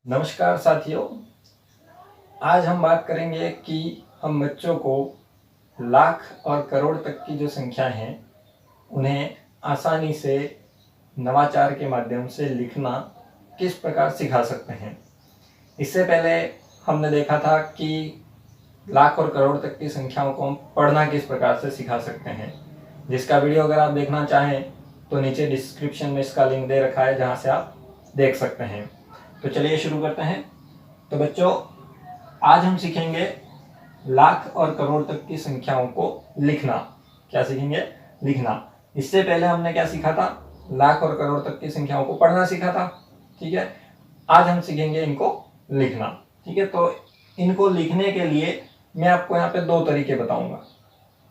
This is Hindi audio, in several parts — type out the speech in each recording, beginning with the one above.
नमस्कार साथियों, आज हम बात करेंगे कि हम बच्चों को लाख और करोड़ तक की जो संख्या हैं उन्हें आसानी से नवाचार के माध्यम से लिखना किस प्रकार सिखा सकते हैं। इससे पहले हमने देखा था कि लाख और करोड़ तक की संख्याओं को हम पढ़ना किस प्रकार से सिखा सकते हैं, जिसका वीडियो अगर आप देखना चाहें तो नीचे डिस्क्रिप्शन में इसका लिंक दे रखा है, जहां से आप देख सकते हैं। तो चलिए शुरू करते हैं। तो बच्चों, आज हम सीखेंगे लाख और करोड़ तक की संख्याओं को लिखना। क्या सीखेंगे? लिखना। इससे पहले हमने क्या सीखा था? लाख और करोड़ तक की संख्याओं को पढ़ना सीखा था। ठीक है, आज हम सीखेंगे इनको लिखना। ठीक है, तो इनको लिखने के लिए मैं आपको यहाँ पे दो तरीके बताऊंगा।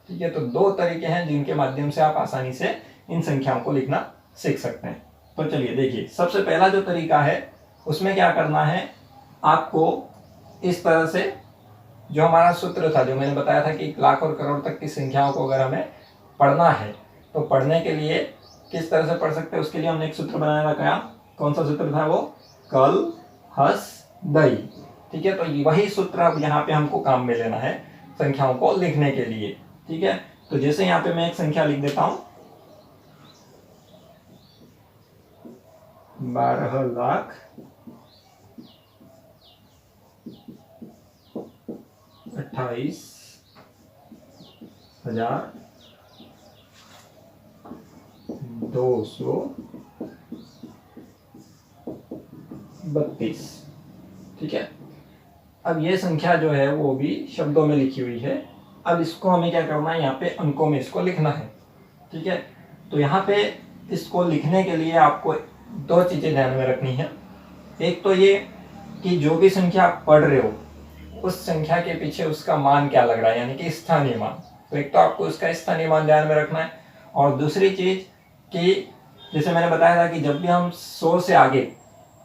ठीक है, तो दो तरीके हैं जिनके माध्यम से आप आसानी से इन संख्याओं को लिखना सीख सकते हैं। तो चलिए देखिए, सबसे पहला जो तरीका है उसमें क्या करना है, आपको इस तरह से जो हमारा सूत्र था, जो मैंने बताया था कि लाख और करोड़ तक की संख्याओं को अगर हमें पढ़ना है तो पढ़ने के लिए किस तरह से पढ़ सकते हैं, उसके लिए हमने एक सूत्र बनाया था। कौन सा सूत्र था वो? कल हस दई। ठीक है, तो वही सूत्र अब यहाँ पे हमको काम में लेना है संख्याओं को लिखने के लिए। ठीक है, तो जैसे यहाँ पे मैं एक संख्या लिख देता हूं, 12,28,232। ठीक है, अब ये संख्या जो है वो भी शब्दों में लिखी हुई है। अब इसको हमें क्या करना है, यहाँ पे अंकों में इसको लिखना है। ठीक है, तो यहाँ पे इसको लिखने के लिए आपको दो चीजें ध्यान में रखनी है। एक तो ये कि जो भी संख्या आप पढ़ रहे हो उस संख्या के पीछे उसका मान क्या लग रहा है, यानी कि स्थानीय मान। तो एक तो आपको उसका स्थानीय मान ध्यान में रखना है, और दूसरी चीज कि जैसे मैंने बताया था कि जब भी हम 100 से आगे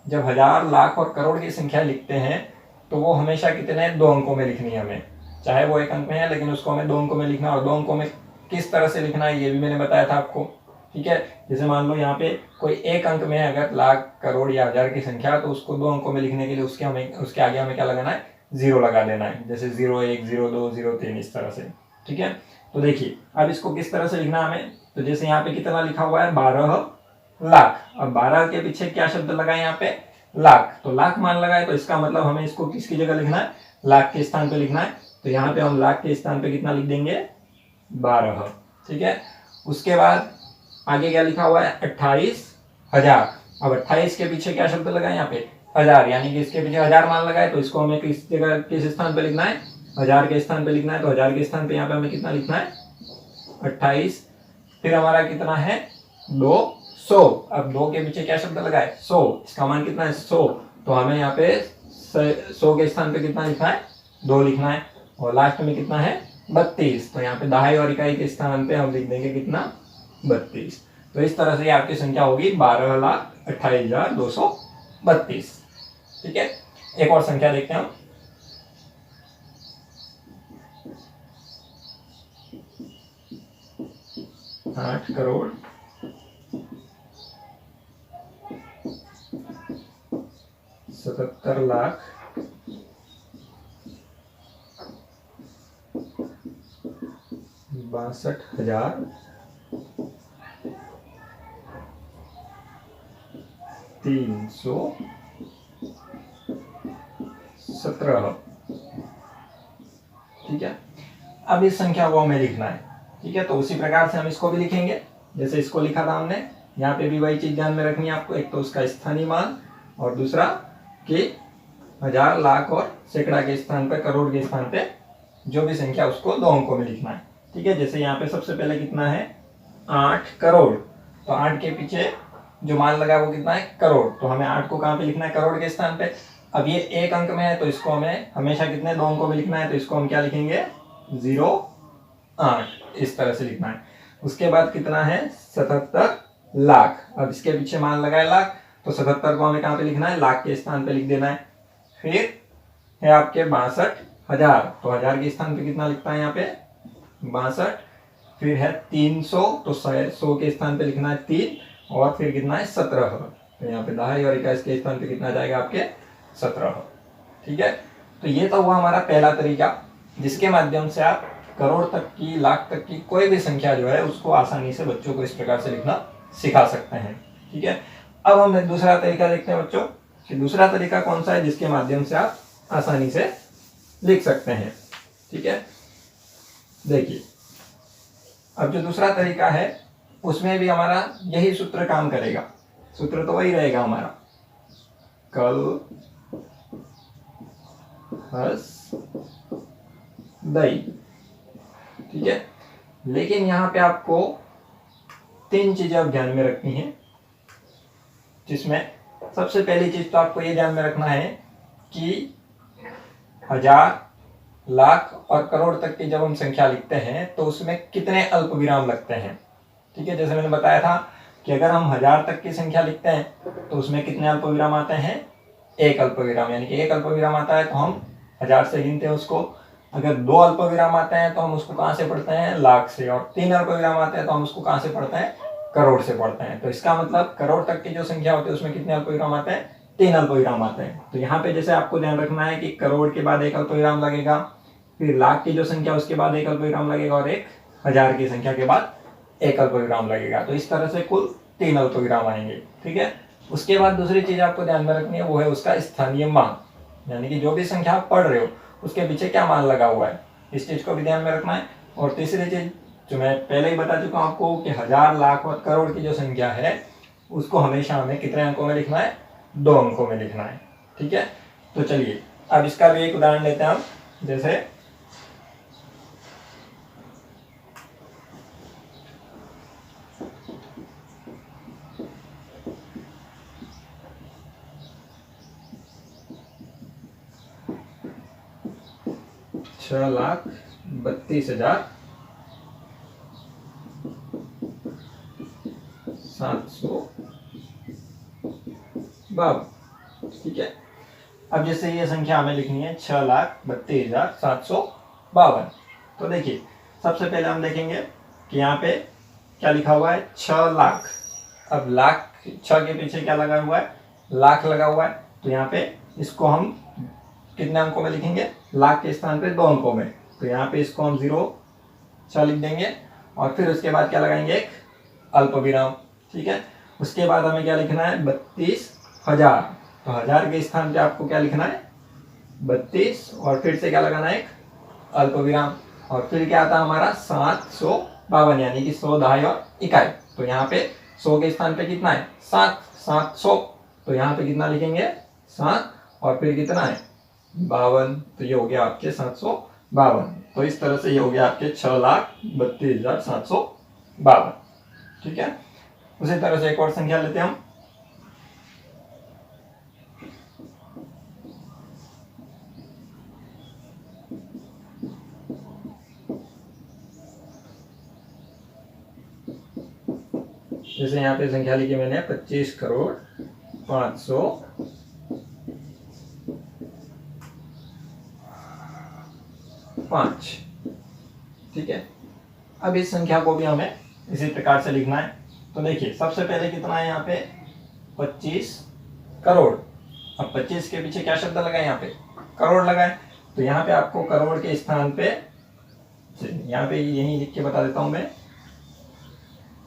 जब हजार, लाख और करोड़ की संख्या लिखते हैं तो वो हमेशा कितने? 2 अंकों में लिखनी है हमें। चाहे वो 1 अंक में है लेकिन उसको हमें 2 अंकों में लिखना है। और 2 अंकों में किस तरह से लिखना है ये भी मैंने बताया था आपको। ठीक है, जैसे मान लो यहाँ पे कोई 1 अंक में है अगर लाख, करोड़ या हजार की संख्या, तो उसको 2 अंकों में लिखने के लिए उसके आगे हमें क्या लगाना है? 0 लगा देना है। जैसे 01, 02, 03 इस तरह से। ठीक है, तो देखिए अब इसको किस तरह से लिखना है हमें। तो जैसे यहाँ पे कितना लिखा हुआ है? 12 लाख। अब 12 के पीछे क्या शब्द लगा है यहाँ पे? लाख। तो लाख मान लगाए तो इसका मतलब हमें इसको किसकी जगह लिखना है? लाख के स्थान पे लिखना है। तो यहाँ पे हम लाख के स्थान पे कितना लिख देंगे? 12। ठीक है, उसके बाद आगे क्या लिखा हुआ है? 28,000। अब 28 के पीछे क्या शब्द लगा है यहाँ पे? हजार, यानी कि इसके पीछे हजार मान लगाए तो इसको हमें किस जगह, किस स्थान पे लिखना है? हजार के स्थान पे लिखना है। तो हजार के स्थान पे यहाँ पे हमें कितना लिखना है? 28। फिर हमारा कितना है? 200। अब 2 के पीछे क्या शब्द लगा है? 100। इसका मान कितना है? 100। तो हमें यहाँ पे 100 के स्थान पे कितना लिखना है? 2 लिखना है। और लास्ट में कितना है? 32। तो यहाँ पे दहाई और इकाई के स्थान पे हम लिख देंगे कितना? 32। तो इस तरह से आपकी संख्या होगी 12,28,232। ठीक है, एक और संख्या देखते हैं हम। 8 करोड़ 77 लाख 62,000 317। ठीक है, अब इस संख्या को हमें लिखना है। ठीक है, तो उसी प्रकार से हम इसको भी लिखेंगे जैसे इसको लिखा था हमने। यहाँ पे भी वही चीज ध्यान में रखनी है आपको। एक तो उसका स्थानीय मान, और दूसरा कि हजार, लाख और सैकड़ा के स्थान पे, करोड़ के स्थान पे जो भी संख्या उसको 2 अंकों में लिखना है। ठीक है, जैसे यहाँ पे सबसे पहले कितना है? 8 करोड़। तो 8 के पीछे जो मान लगा वो कितना है? करोड़। तो हमें 8 को कहाँ पे लिखना है? करोड़ के स्थान पे। अब ये 1 अंक में है तो इसको हमें हमेशा कितने? 2 अंकों में लिखना है। तो इसको हम क्या लिखेंगे? 08 इस तरह से लिखना है। उसके बाद कितना है? 77 लाख। अब इसके पीछे मान लगा है लाख, तो 77 को हमें कहाँ पे लिखना है? लाख के स्थान पे लिख देना है। फिर है आपके 62,000। तो हजार के स्थान पे कितना लिखता है यहाँ पे? 62। फिर है 300, तो 100 के स्थान पे लिखना है 3, और फिर कितना है? 17। तो यहाँ पे दहाई और 21 के स्थान पे कितना जाएगा आपके? 17। ठीक है, तो ये तो हुआ हमारा पहला तरीका, जिसके माध्यम से आप करोड़ तक की, लाख तक की कोई भी संख्या जो है उसको आसानी से बच्चों को इस प्रकार से लिखना सिखा सकते हैं। ठीक है, अब हम दूसरा तरीका देखते हैं बच्चों कि दूसरा तरीका कौन सा है जिसके माध्यम से आप आसानी से लिख सकते हैं। ठीक है, देखिए अब जो दूसरा तरीका है उसमें भी हमारा यही सूत्र काम करेगा। सूत्र तो वही रहेगा हमारा, कल हस दई। ठीक है, लेकिन यहाँ पे आपको 3 चीजें अब ध्यान में रखनी है, जिसमें सबसे पहली चीज तो आपको ये ध्यान में रखना है कि 1000, लाख और करोड़ तक की जब हम संख्या लिखते हैं तो उसमें कितने अल्प विराम लगते हैं। ठीक है, जैसे मैंने बताया था कि अगर हम 1000 तक की संख्या लिखते हैं तो उसमें कितने अल्प विराम आते हैं, 1 अल्प विराम, यानी कि 1 अल्प विराम आता है तो हम 1000 से गिनते हैं उसको। अगर 2 अल्प विराम आते हैं तो हम उसको कहाँ से पढ़ते हैं, लाख से, और 3 अल्प विराम आते हैं तो हम उसको कहाँ से पढ़ते हैं, करोड़ से पढ़ते हैं। तो इसका मतलब करोड़ तक की जो संख्या होती है उसमें कितने अल्प विराम आते हैं, 3 अल्प विराम आते हैं। तो यहाँ पे जैसे आपको ध्यान रखना है कि करोड़ के बाद 1 अल्प विराम लगेगा, फिर लाख की जो संख्या उसके बाद 1 अल्प विराम लगेगा, और 1000 की संख्या के बाद 1 अल्प विराम लगेगा। तो इस तरह से कुल 3 अल्प विराम आएंगे। ठीक है, उसके बाद दूसरी चीज आपको ध्यान में रखनी है वो है उसका स्थानीय मान, यानी कि जो भी संख्या आप पढ़ रहे हो उसके पीछे क्या मान लगा हुआ है, इस चीज को भी ध्यान में रखना है। और तीसरी चीज जो मैं पहले ही बता चुका हूं आपको कि 1000, लाख और करोड़ की जो संख्या है उसको हमेशा हमें कितने अंकों में लिखना है, 2 अंकों में लिखना है। ठीक है, तो चलिए अब इसका भी एक उदाहरण लेते हैं हम। जैसे 6,32,752। ठीक है, अब जैसे ये संख्या हमें लिखनी है 6,32,752। तो देखिए सबसे पहले हम देखेंगे कि यहाँ पे क्या लिखा हुआ है, 6 लाख। अब लाख, 6 के पीछे क्या लगा हुआ है, लाख लगा हुआ है। तो यहाँ पे इसको हम कितने अंकों में लिखेंगे, लाख के स्थान पे 2 अंकों में। तो यहाँ पे इसको हम 6 लिख देंगे, और फिर उसके बाद क्या लगाएंगे, एक अल्प विराम। ठीक है, उसके बाद हमें क्या लिखना है, 32,000। तो 1000 के स्थान पे आपको क्या लिखना है, 32, और फिर से क्या लगाना है, एक अल्प विराम। और फिर क्या आता है हमारा 752, यानी कि 100, दहाई और इकाई। तो यहाँ पे 100 के स्थान पे कितना है, 7, 700। तो यहाँ पे कितना लिखेंगे, 7, और फिर कितना है, 52। तो ये हो गया आपके 752। तो इस तरह से ये हो गया आपके 6,32,752। ठीक है, उसी तरह से एक और संख्या लेते हैं हम। जैसे यहाँ पे संख्या लिखी मैंने 25,05,05। ठीक है, अब इस संख्या को भी हमें इसी प्रकार से लिखना है। तो देखिए सबसे पहले कितना है यहाँ पे, 25 करोड़। अब 25 के पीछे क्या शब्द लगाए, यहाँ पे करोड़ लगाए। तो यहाँ पे आपको करोड़ के स्थान पे, यहाँ पे यही लिख के बता देता हूं मैं।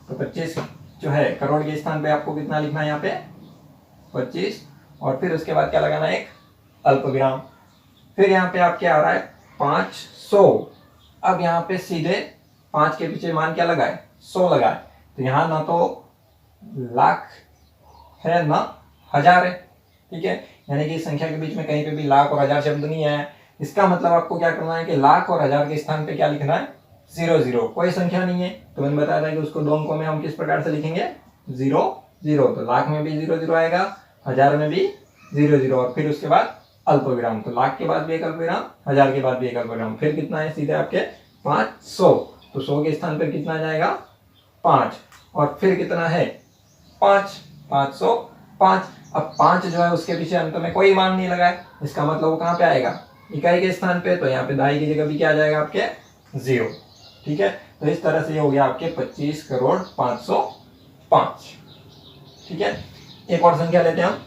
तो 25 जो है करोड़ के स्थान पे आपको कितना लिखना है, यहाँ पे 25, और फिर उसके बाद क्या लगाना है, एक अल्प विराम। फिर यहाँ पे आप क्या आ रहा है, 500। अब यहाँ पे सीधे 5 के पीछे मान क्या लगाए, 100 लगाए। तो यहाँ ना तो लाख है ना 1000 है। ठीक है, यानी कि इस संख्या के बीच में कहीं पे भी लाख और 1000 शब्द नहीं है। इसका मतलब आपको क्या करना है कि लाख और 1000 के स्थान पे क्या लिखना है, 00। कोई संख्या नहीं है, तो मैंने बताया था कि उसको 2 अंकों में हम किस प्रकार से लिखेंगे, 00। तो लाख में भी 00 आएगा, 1000 में भी 00, और फिर उसके बाद अल्प विराम। तो लाख के बाद भी एक अल्प विराम, 1000 के बाद भी एक अल्प विराम, फिर कितना है सीधे आपके 500। तो 100 के स्थान पर कितना जाएगा, 5, और फिर कितना है 5, 505। अब 5 जो है उसके पीछे अंत में कोई मान नहीं लगा है, इसका मतलब वो कहाँ पे आएगा, इकाई के स्थान पे। तो यहाँ पे दहाई की जगह भी क्या आ जाएगा आपके, 0। ठीक है, तो इस तरह से ये हो गया आपके 25,05,05। ठीक है, एक और संख्या लेते हैं हम।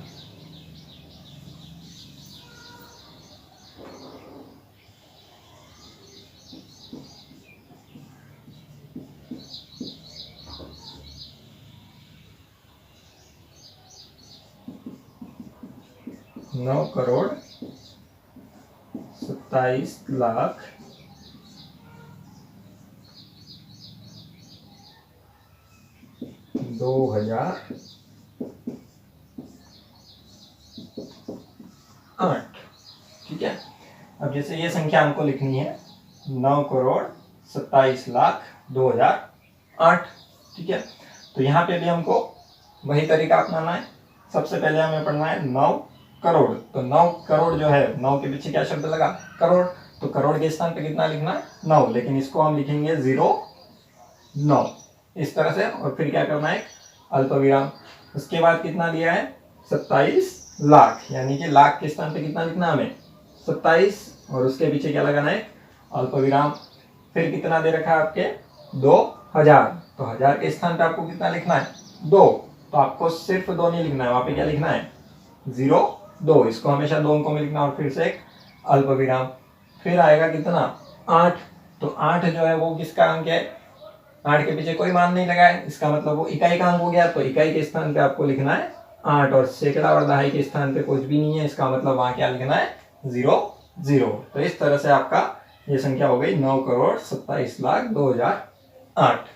9,27,02,008। ठीक है। अब जैसे ये संख्या हमको लिखनी है 9,27,02,008। ठीक है। तो यहाँ पे भी हमको वही तरीका अपनाना है। सबसे पहले हमें पढ़ना है 9 करोड़। तो 9 करोड़ जो है, 9 के पीछे क्या शब्द लगा? करोड़। तो करोड़ के स्थान पे कितना लिखना है? 9, लेकिन इसको हम लिखेंगे 0,9 इस तरह से। और फिर क्या करना है? अल्प विराम। उसके बाद कितना दिया है? 27 लाख, यानी कि लाख के स्थान पे कितना लिखना है हमें? 27, और उसके पीछे क्या लगाना है? अल्प विराम। फिर कितना दे रखा है आपके? 2,000। तो 1000 के स्थान पे आपको कितना लिखना है? 2। तो आपको सिर्फ 2 नहीं लिखना है, वहां पे क्या लिखना है? 0,2। इसको हमेशा 2 अंकों में लिखना, और फिर से एक अल्प विराम। फिर आएगा कितना? 8। तो 8 जो है वो किसका अंक है? 8 के पीछे कोई मान नहीं लगा है, इसका मतलब वो इकाई का अंक हो गया। तो इकाई के स्थान पे आपको लिखना है 8, और सैकड़ा और दहाई के स्थान पे कुछ भी नहीं है, इसका मतलब वहां क्या लिखना है? 0,0। तो इस तरह से आपका ये संख्या हो गई 9,27,02,008।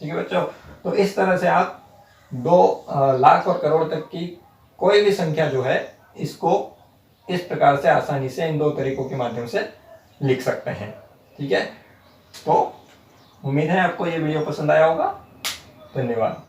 ठीक है बच्चों। तो इस तरह से आप 2 लाख और करोड़ तक की कोई भी संख्या जो है, इसको इस प्रकार से आसानी से इन 2 तरीकों के माध्यम से लिख सकते हैं। ठीक है। तो उम्मीद है आपको ये वीडियो पसंद आया होगा। धन्यवाद।